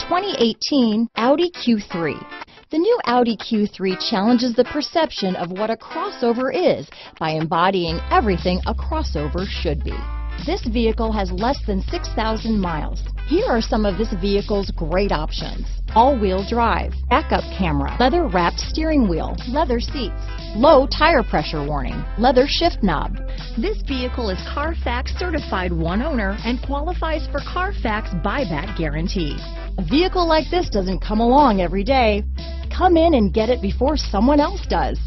2018 Audi Q3. The new Audi Q3 challenges the perception of what a crossover is by embodying everything a crossover should be. This vehicle has less than 6,000 miles. Here are some of this vehicle's great options: all-wheel drive, backup camera, leather-wrapped steering wheel, leather seats, low tire pressure warning, leather shift knob. This vehicle is Carfax certified one owner and qualifies for Carfax buyback guarantee. A vehicle like this doesn't come along every day. Come in and get it before someone else does.